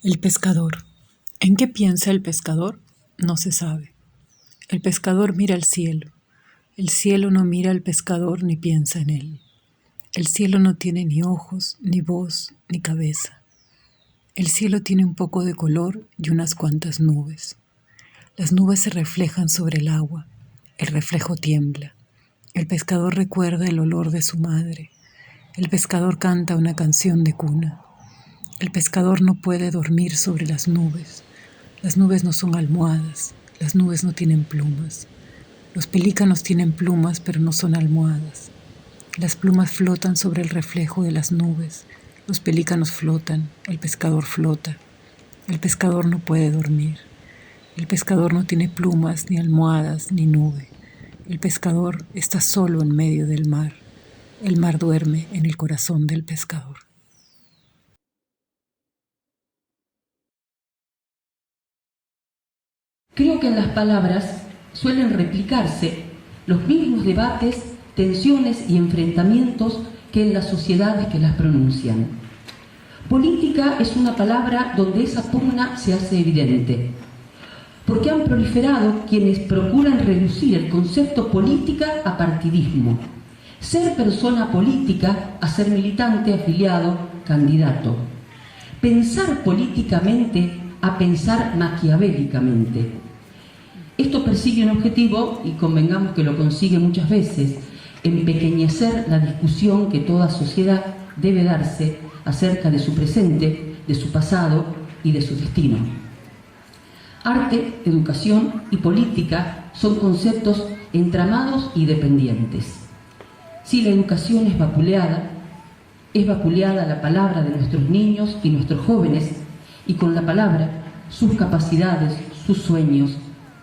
El pescador. ¿En qué piensa el pescador? No se sabe. El pescador mira al cielo. El cielo no mira al pescador ni piensa en él. El cielo no tiene ni ojos, ni voz, ni cabeza. El cielo tiene un poco de color y unas cuantas nubes. Las nubes se reflejan sobre el agua. El reflejo tiembla. El pescador recuerda el olor de su madre. El pescador canta una canción de cuna. El pescador no puede dormir sobre las nubes. Las nubes no son almohadas. Las nubes no tienen plumas. Los pelícanos tienen plumas, pero no son almohadas. Las plumas flotan sobre el reflejo de las nubes. Los pelícanos flotan. El pescador flota. El pescador no puede dormir. El pescador no tiene plumas, ni almohadas, ni nube. El pescador está solo en medio del mar. El mar duerme en el corazón del pescador. Creo que en las palabras suelen replicarse los mismos debates, tensiones y enfrentamientos que en las sociedades que las pronuncian. Política es una palabra donde esa pugna se hace evidente, porque han proliferado quienes procuran reducir el concepto política a partidismo, ser persona política a ser militante, afiliado, candidato, pensar políticamente a pensar maquiavélicamente. Esto persigue un objetivo, y convengamos que lo consigue muchas veces, empequeñecer la discusión que toda sociedad debe darse acerca de su presente, de su pasado y de su destino. Arte, educación y política son conceptos entramados y dependientes. Si la educación es vapuleada la palabra de nuestros niños y nuestros jóvenes, y con la palabra sus capacidades, sus sueños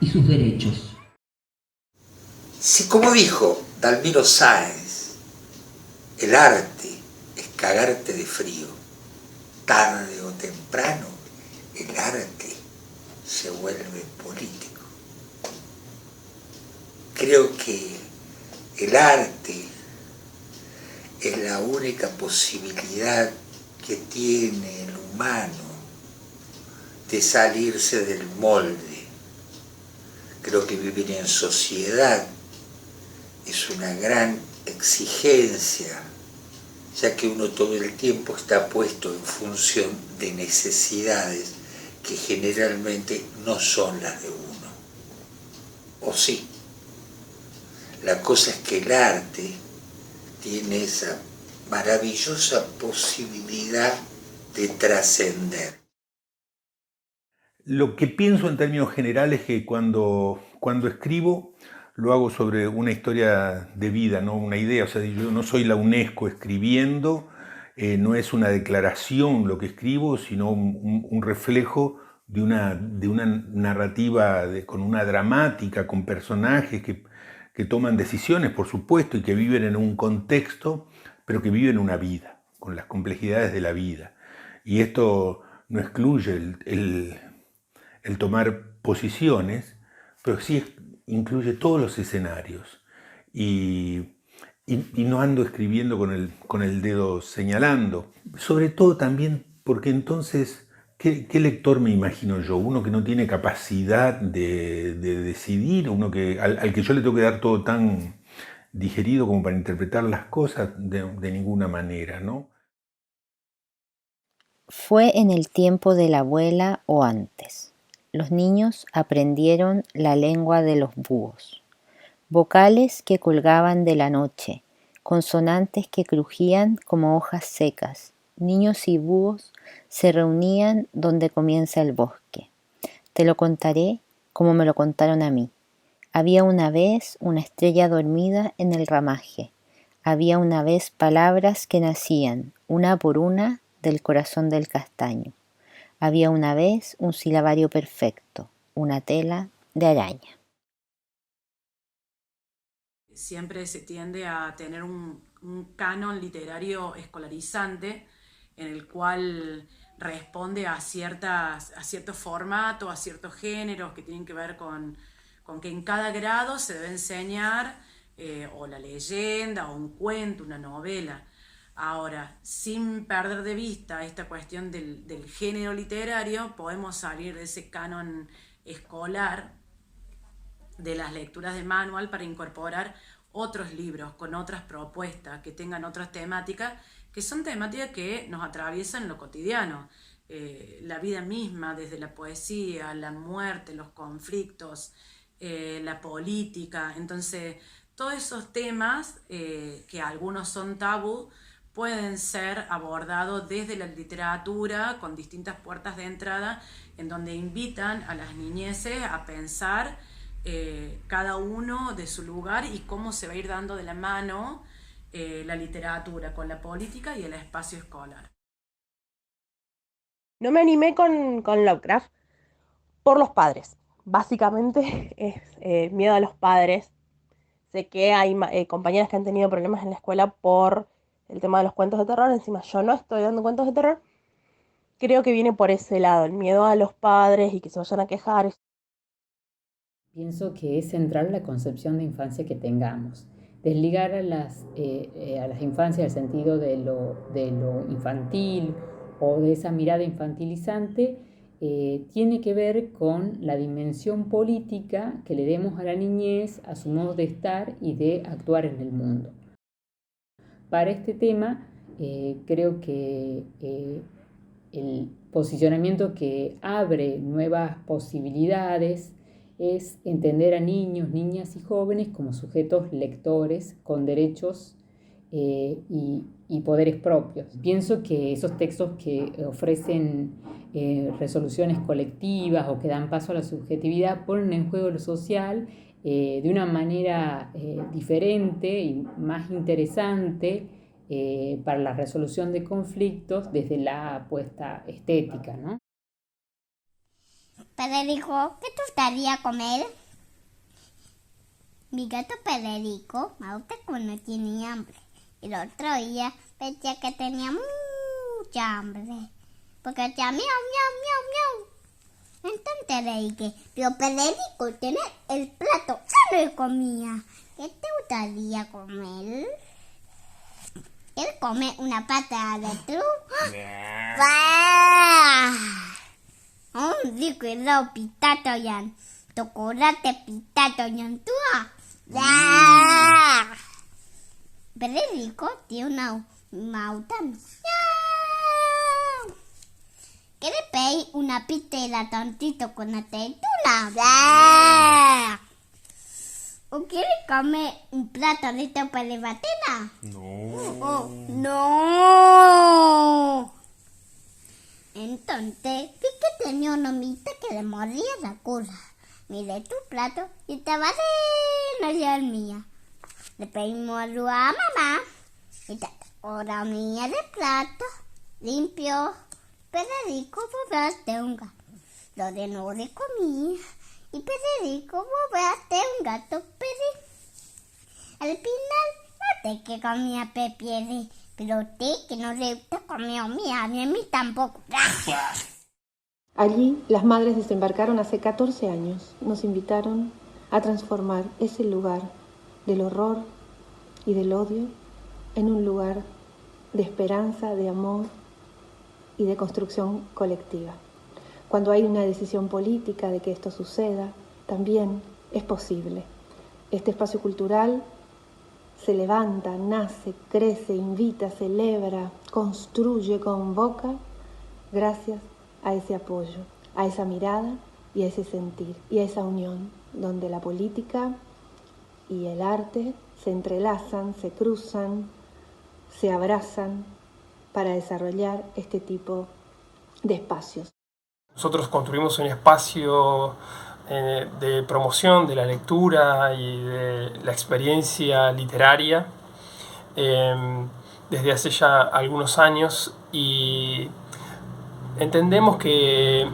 y sus derechos. Si, como dijo Dalmiro Sáenz, el arte es cagarte de frío, tarde o temprano el arte se vuelve político. Creo que el arte es la única posibilidad que tiene el humano de salirse del molde. Creo que vivir en sociedad es una gran exigencia, ya que uno todo el tiempo está puesto en función de necesidades que generalmente no son las de uno. ¿O sí? La cosa es que el arte tiene esa maravillosa posibilidad de trascender. Lo que pienso en términos generales es que cuando escribo lo hago sobre una historia de vida, no una idea. O sea, yo no soy la UNESCO escribiendo, no es una declaración lo que escribo, sino un reflejo de una narrativa con una dramática, con personajes que toman decisiones, por supuesto, y que viven en un contexto, pero que viven una vida, con las complejidades de la vida. Y esto no excluye el tomar posiciones, pero sí incluye todos los escenarios. Y no ando escribiendo con el dedo señalando. Sobre todo también porque entonces, ¿qué lector me imagino yo? Uno que no tiene capacidad de decidir, uno al que yo le tengo que dar todo tan digerido como para interpretar las cosas de ninguna manera, ¿no? Fue en el tiempo de la abuela o antes. Los niños aprendieron la lengua de los búhos. Vocales que colgaban de la noche, consonantes que crujían como hojas secas. Niños y búhos se reunían donde comienza el bosque. Te lo contaré como me lo contaron a mí. Había una vez una estrella dormida en el ramaje. Había una vez palabras que nacían, una por una, del corazón del castaño. Había una vez un silabario perfecto, una tela de araña. Siempre se tiende a tener un canon literario escolarizante en el cual responde a ciertos formatos, a ciertos géneros que tienen que ver con que en cada grado se debe enseñar o la leyenda, o un cuento, una novela. Ahora, sin perder de vista esta cuestión del género literario, podemos salir de ese canon escolar de las lecturas de manual para incorporar otros libros con otras propuestas que tengan otras temáticas, que son temáticas que nos atraviesan en lo cotidiano. La vida misma, desde la poesía, la muerte, los conflictos, la política. Entonces, todos esos temas, que algunos son tabú, pueden ser abordados desde la literatura con distintas puertas de entrada, en donde invitan a las niñeces a pensar cada uno de su lugar y cómo se va a ir dando de la mano la literatura con la política y el espacio escolar. No me animé con Lovecraft por los padres. Básicamente es miedo a los padres. Sé que hay compañeras que han tenido problemas en la escuela por el tema de los cuentos de terror. Encima yo no estoy dando cuentos de terror. Creo que viene por ese lado, el miedo a los padres y que se vayan a quejar. Pienso que es central la concepción de infancia que tengamos. Desligar a las infancias el sentido de lo infantil o de esa mirada infantilizante tiene que ver con la dimensión política que le demos a la niñez, a su modo de estar y de actuar en el mundo. Para este tema, creo que el posicionamiento que abre nuevas posibilidades es entender a niños, niñas y jóvenes como sujetos lectores con derechos y poderes propios. Pienso que esos textos que ofrecen resoluciones colectivas o que dan paso a la subjetividad ponen en juego lo social de una manera diferente y más interesante para la resolución de conflictos desde la apuesta estética, ¿no? Federico, ¿qué te gustaría comer? Mi gato Federico me gusta cuando tiene hambre. El otro día pensé que tenía mucha hambre, porque decía miau, miau, miau, miau. Entonces le dije, pero Federico, tiene el plato lleno de comida. ¿Qué te gustaría comer? Él come una pata de atún. Rico helado pitato yan. Chocolate pitato yan tua. Federico tiene una maután. ¿Quiere pedir una pizza de latantito con aceituna? ¿O quiere comer un plato de sopa de batena? No. ¡No! Entonces, vi que tenía una amiguita que le mordía la cola. Miré tu plato y estaba lleno de el mío. Le pedimos a mamá y ahora mía de plato limpio. Federico volvió un gato. Lo de no le comía y Federico volvió un gato peri. Al final, noté que comía pepiere, pero usted que no le gusta comer mía, ni a mí tampoco. Allí las madres desembarcaron hace 14 años. Nos invitaron a transformar ese lugar del horror y del odio en un lugar de esperanza, de amor y de construcción colectiva. Cuando hay una decisión política de que esto suceda, también es posible. Este espacio cultural se levanta, nace, crece, invita, celebra, construye, convoca, gracias a ese apoyo, a esa mirada y a ese sentir, y a esa unión, donde la política y el arte se entrelazan, se cruzan, se abrazan para desarrollar este tipo de espacios. Nosotros construimos un espacio de promoción de la lectura y de la experiencia literaria desde hace ya algunos años, y entendemos que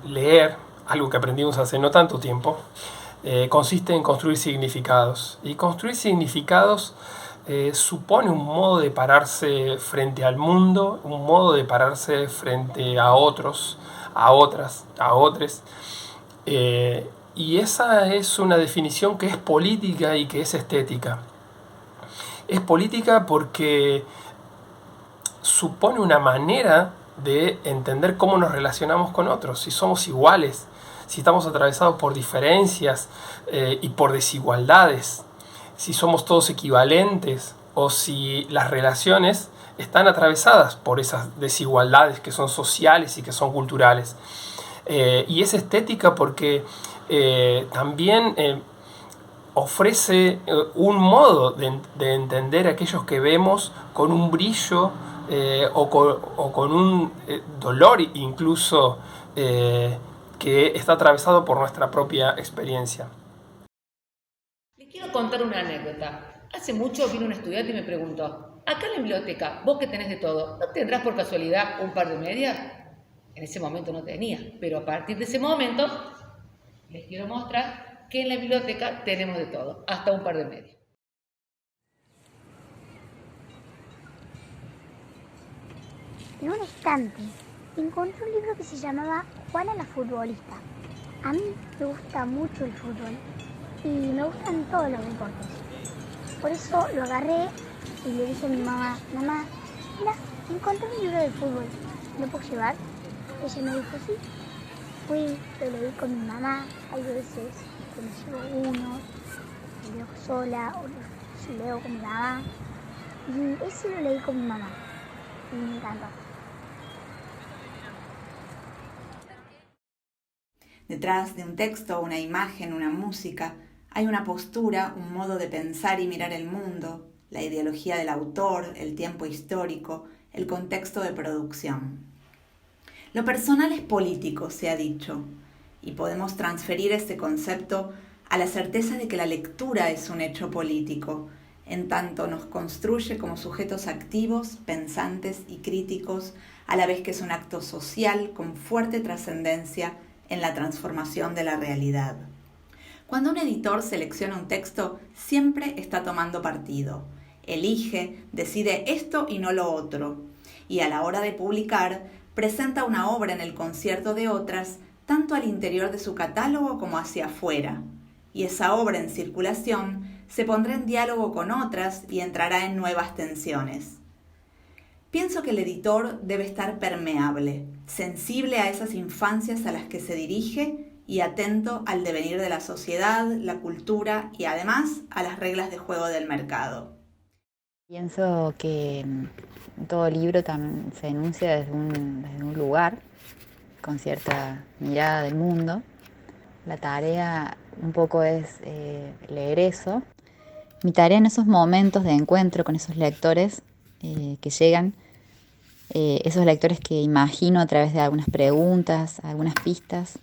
leer, algo que aprendimos hace no tanto tiempo, consiste en construir significados, y construir significados supone un modo de pararse frente al mundo, un modo de pararse frente a otros, a otras, a otros. Y esa es una definición que es política y que es estética. Es política porque supone una manera de entender cómo nos relacionamos con otros, si somos iguales, si estamos atravesados por diferencias y por desigualdades, si somos todos equivalentes o si las relaciones están atravesadas por esas desigualdades que son sociales y que son culturales. Y es estética porque también ofrece un modo de entender a aquellos que vemos con un brillo o con un dolor incluso que está atravesado por nuestra propia experiencia. Les quiero contar una anécdota. Hace mucho vino un estudiante y me preguntó: acá en la biblioteca, vos que tenés de todo, ¿no tendrás por casualidad un par de medias? En ese momento no tenía, pero a partir de ese momento les quiero mostrar que en la biblioteca tenemos de todo, hasta un par de medias. En un estante encontré un libro que se llamaba Juana la futbolista. A mí me gusta mucho el fútbol y me gustan todos los deportes. Por eso lo agarré y le dije a mi mamá: mamá, mira, encontré un libro de fútbol, ¿lo puedo llevar? Ella me dijo sí. Fui, lo leí con mi mamá, hay veces que me llevo uno, lo leo sola o lo leo con mi mamá. Y ese lo leí con mi mamá y me encantó. Detrás de un texto, una imagen, una música, hay una postura, un modo de pensar y mirar el mundo, la ideología del autor, el tiempo histórico, el contexto de producción. Lo personal es político, se ha dicho, y podemos transferir este concepto a la certeza de que la lectura es un hecho político, en tanto nos construye como sujetos activos, pensantes y críticos, a la vez que es un acto social con fuerte trascendencia en la transformación de la realidad. Cuando un editor selecciona un texto, siempre está tomando partido. Elige, decide esto y no lo otro. Y a la hora de publicar, presenta una obra en el concierto de otras, tanto al interior de su catálogo como hacia afuera. Y esa obra en circulación se pondrá en diálogo con otras y entrará en nuevas tensiones. Pienso que el editor debe estar permeable, sensible a esas infancias a las que se dirige y atento al devenir de la sociedad, la cultura y además a las reglas de juego del mercado. Pienso que todo libro también se enuncia desde un lugar, con cierta mirada del mundo. La tarea un poco es leer eso. Mi tarea en esos momentos de encuentro con esos lectores que llegan, esos lectores que imagino a través de algunas preguntas, algunas pistas,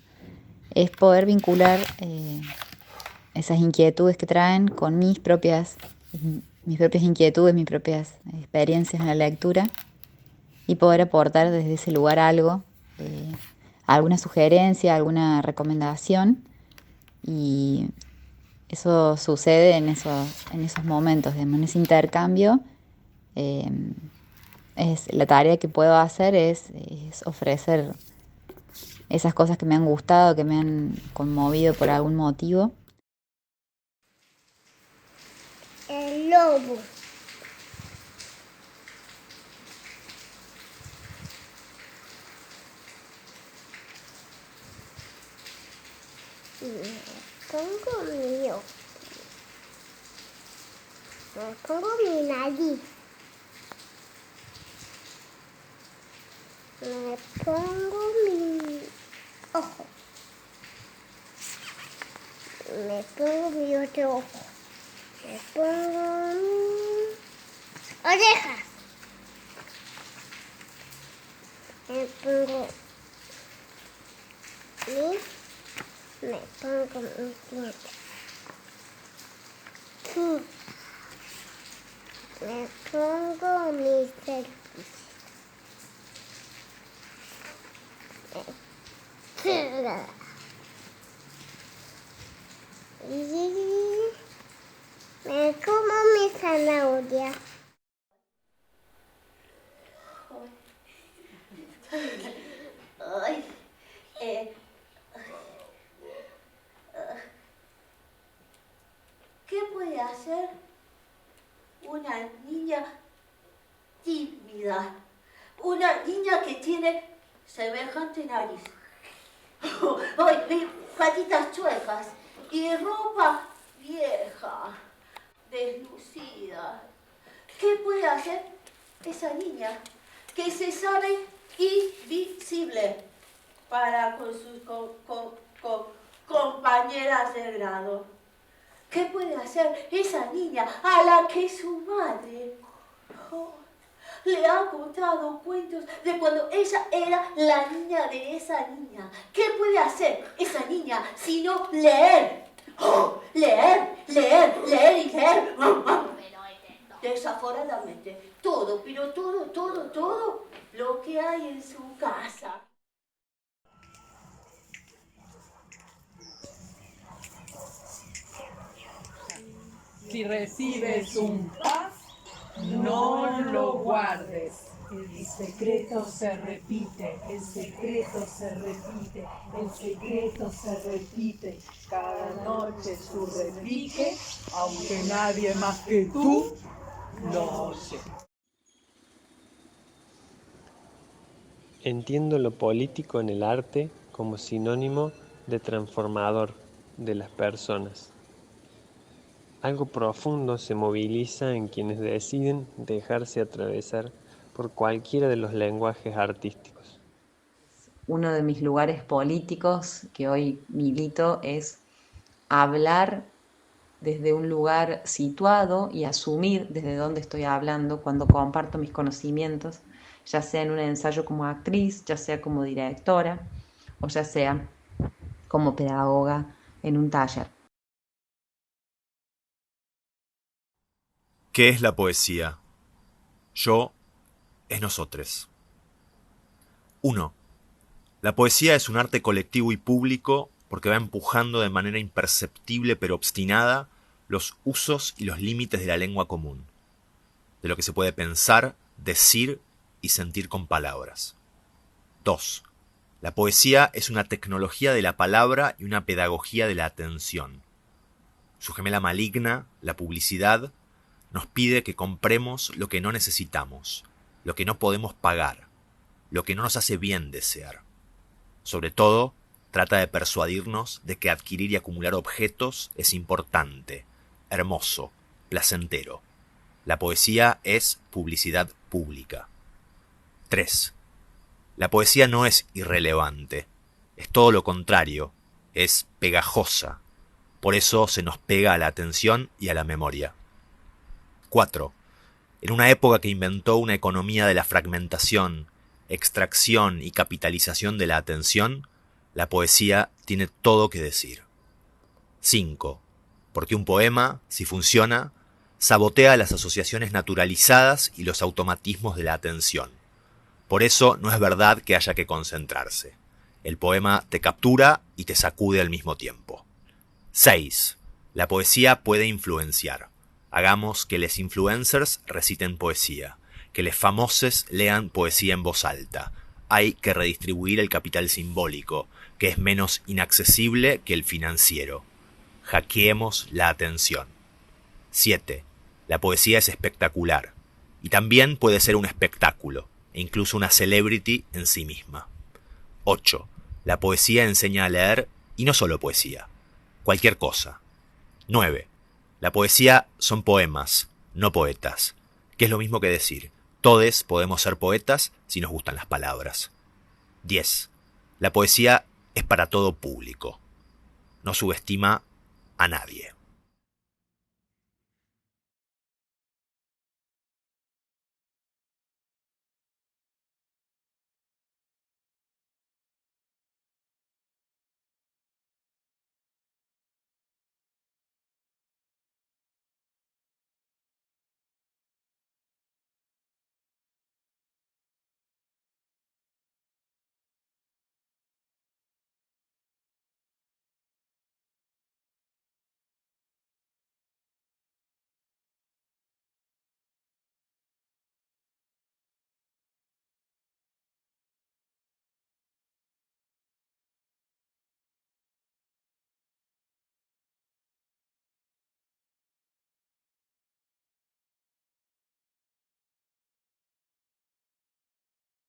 es poder vincular esas inquietudes que traen con mis propias inquietudes, mis propias experiencias en la lectura y poder aportar desde ese lugar algo, alguna sugerencia, alguna recomendación, y eso sucede en esos momentos, en ese intercambio. La tarea que puedo hacer es ofrecer esas cosas que me han gustado, que me han conmovido por algún motivo. El lobo. Pongo mi ojo. Pongo mi nariz. Me pongo mi ojo. Me pongo mi otro ojo. Me pongo mi orejas. Me pongo mis dientes. Me pongo mis selfies. Y me como mi zanahoria. ¿Qué puede hacer una niña tímida? una niña que tiene semejante nariz, patitas chuecas y ropa vieja, deslucida. ¿Qué puede hacer esa niña que se sabe invisible para con sus compañeras de grado? ¿Qué puede hacer esa niña a la que su madre le ha contado cuentos de cuando ella era la niña de esa niña? ¿Qué puede hacer esa niña sino leer? Leer y leer. Desaforadamente. Todo, pero todo lo que hay en su casa. Si recibes un paz, no lo guardes. El secreto se repite, el secreto se repite, el secreto se repite. Cada noche su repique, aunque nadie más que tú lo oye. Entiendo lo político en el arte como sinónimo de transformador de las personas. Algo profundo se moviliza en quienes deciden dejarse atravesar por cualquiera de los lenguajes artísticos. Uno de mis lugares políticos que hoy milito es hablar desde un lugar situado y asumir desde dónde estoy hablando cuando comparto mis conocimientos, ya sea en un ensayo como actriz, ya sea como directora o ya sea como pedagoga en un taller. ¿Qué es la poesía? Yo es nosotros. 1. La poesía es un arte colectivo y público porque va empujando de manera imperceptible pero obstinada los usos y los límites de la lengua común, de lo que se puede pensar, decir y sentir con palabras. 2. La poesía es una tecnología de la palabra y una pedagogía de la atención. Su gemela maligna, la publicidad, nos pide que compremos lo que no necesitamos, lo que no podemos pagar, lo que no nos hace bien desear. Sobre todo, trata de persuadirnos de que adquirir y acumular objetos es importante, hermoso, placentero. La poesía es publicidad pública. 3. La poesía no es irrelevante, es todo lo contrario, es pegajosa. Por eso se nos pega a la atención y a la memoria. 4. En una época que inventó una economía de la fragmentación, extracción y capitalización de la atención, la poesía tiene todo que decir. 5. Porque un poema, si funciona, sabotea las asociaciones naturalizadas y los automatismos de la atención. Por eso no es verdad que haya que concentrarse. El poema te captura y te sacude al mismo tiempo. 6. La poesía puede influenciar. Hagamos que les influencers reciten poesía, que les famosos lean poesía en voz alta. Hay que redistribuir el capital simbólico, que es menos inaccesible que el financiero. Hackeemos la atención. 7. La poesía es espectacular, y también puede ser un espectáculo, e incluso una celebrity en sí misma. 8. La poesía enseña a leer, y no solo poesía, cualquier cosa. 9. La poesía son poemas, no poetas, que es lo mismo que decir, todos podemos ser poetas si nos gustan las palabras. 10. La poesía es para todo público. No subestima a nadie.